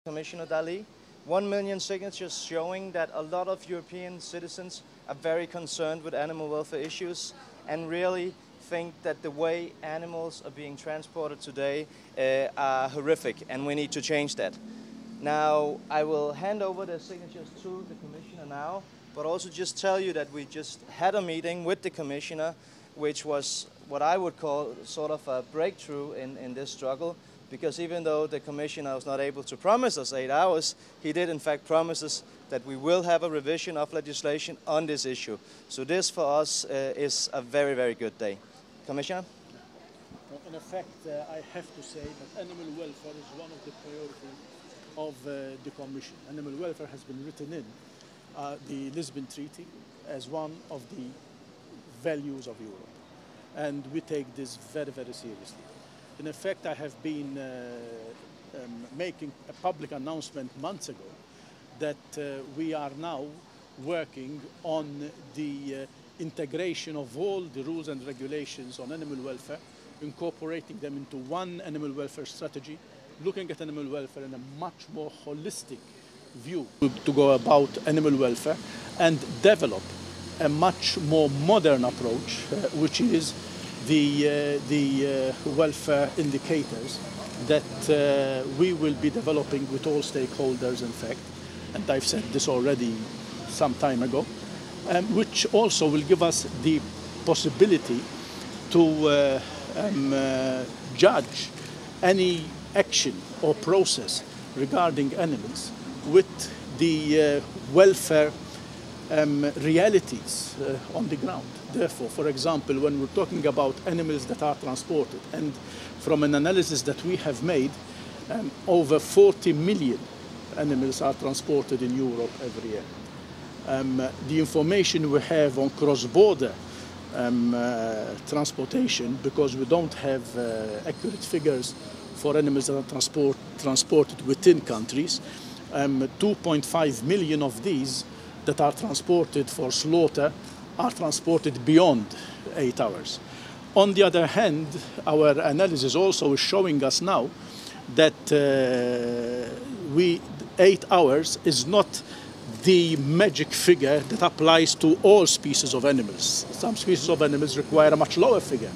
Commissioner Dalli. 1 million signatures showing that a lot of European citizens are very concerned with animal welfare issues and really think that the way animals are being transported today are horrific, and we need to change that. Now, I will hand over the signatures to the Commissioner now, but also just tell you that we just had a meeting with the Commissioner, which was what I would call sort of a breakthrough in this struggle, because even though the Commissioner was not able to promise us 8 hours, he did in fact promise us that we will have a revision of legislation on this issue. So this for us is a very, very good day. Commissioner? In effect, I have to say that animal welfare is one of the priorities of the Commission. Animal welfare has been written in the Lisbon Treaty as one of the values of Europe. And we take this very, very seriously. In effect, I have been making a public announcement months ago that we are now working on the integration of all the rules and regulations on animal welfare, incorporating them into one animal welfare strategy, looking at animal welfare in a much more holistic view to go about animal welfare, and develop a much more modern approach, which is the welfare indicators that we will be developing with all stakeholders, in fact, and I've said this already some time ago, which also will give us the possibility to judge any action or process regarding animals with the welfare realities on the ground. Therefore, for example, when we're talking about animals that are transported, and from an analysis that we have made, over 40 million animals are transported in Europe every year. The information we have on cross-border transportation, because we don't have accurate figures for animals that are transported within countries, 2.5 million of these that are transported for slaughter are transported beyond 8 hours. On the other hand, our analysis also is showing us now that 8 hours is not the magic figure that applies to all species of animals. Some species of animals require a much lower figure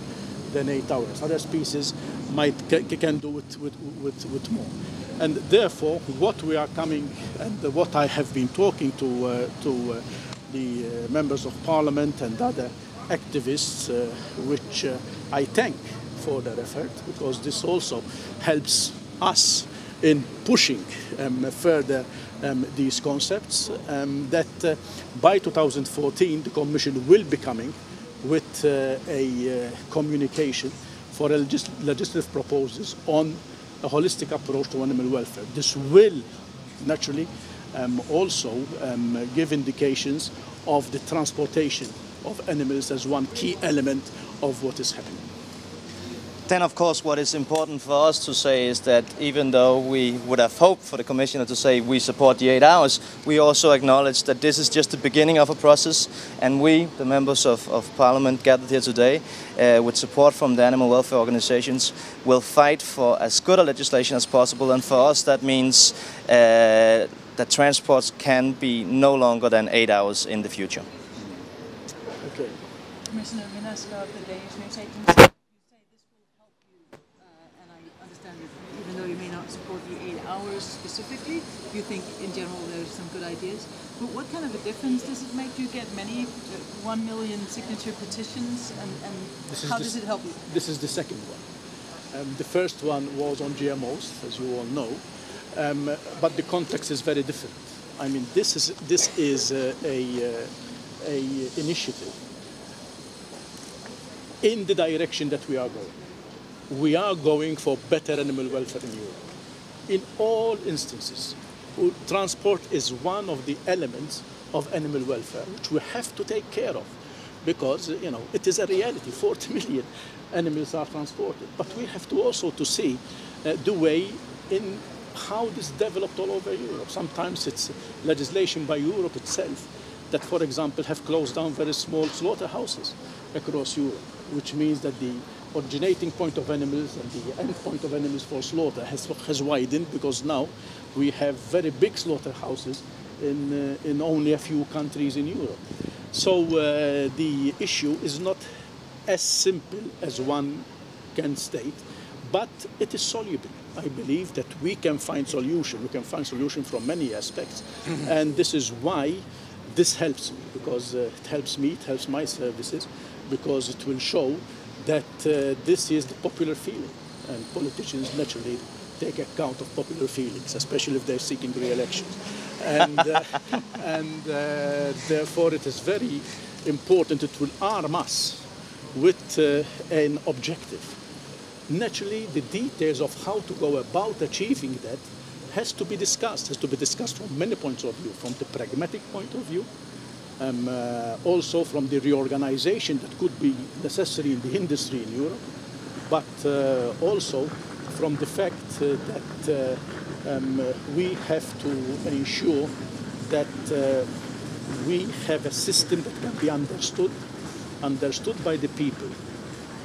than 8 hours. Other species can do it with more. And therefore, what we are coming, and what I have been talking to the members of parliament and other activists, which I thank for their effort, because this also helps us in pushing further these concepts, that by 2014 the Commission will be coming with a communication for legislative proposals on a holistic approach to animal welfare. This will naturally also give indications of the transportation of animals as one key element of what is happening. Then, of course, what is important for us to say is that even though we would have hoped for the Commissioner to say we support the 8 hours, we also acknowledge that this is just the beginning of a process, and we, the members of Parliament gathered here today, with support from the animal welfare organizations, will fight for as good a legislation as possible, and for us that means that transports can be no longer than 8 hours in the future. Okay. Commissioner Minaska of the Danish News Agency. Even though you may not support the 8 hours specifically, you think in general there's some good ideas. But what kind of a difference does it make? Do you get many 1 million signature petitions, and how does it help you? This is the second one. The first one was on GMOs, as you all know, but the context is very different. I mean, this is a initiative in the direction that we are going. We are going for better animal welfare in Europe. In all instances, transport is one of the elements of animal welfare which we have to take care of, because it is a reality. 40 million animals are transported, but we have to also to see the way in how this developed all over Europe. Sometimes it's legislation by Europe itself that, for example, have closed down very small slaughterhouses across Europe, which means that the originating point of animals and the end point of animals for slaughter has widened, because now we have very big slaughterhouses in only a few countries in Europe. So the issue is not as simple as one can state, but it is soluble. I believe that we can find solution. We can find solution from many aspects, and this is why this helps me, because it helps me, it helps my services, because it will show that this is the popular feeling, and politicians naturally take account of popular feelings, especially if they're seeking re-election. And therefore it is very important. It will arm us with an objective. Naturally, the details of how to go about achieving that has to be discussed from many points of view, from the pragmatic point of view, also from the reorganization that could be necessary in the industry in Europe, but also from the fact that we have to ensure that we have a system that can be understood by the people,